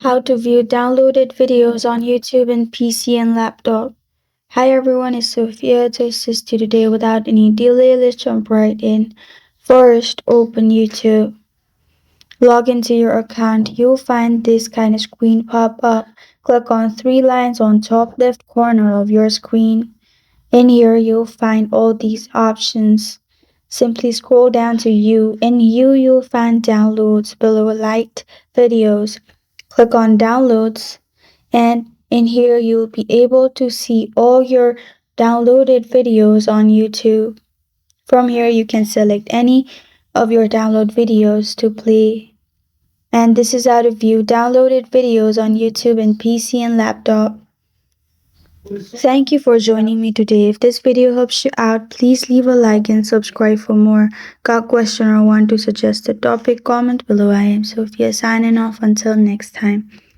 How to view downloaded videos on YouTube and PC and laptop. Hi everyone, it's Sophia to assist you today without any delay. Let's jump right in. First, open YouTube. Log into your account. You'll find this kind of screen pop up. Click on three lines on top left corner of your screen. In here, you'll find all these options. Simply scroll down to You. In You, you'll find Downloads below Liked Videos. Click on Downloads, and in here you'll be able to see all your downloaded videos on YouTube. From here, you can select any of your download videos to play. And this is how to view downloaded videos on YouTube and PC and laptop. Thank you for joining me today. If this video helps you out, please leave a like and subscribe for more. Got a question or want to suggest a topic? Comment below. I am Sophia signing off. Until next time.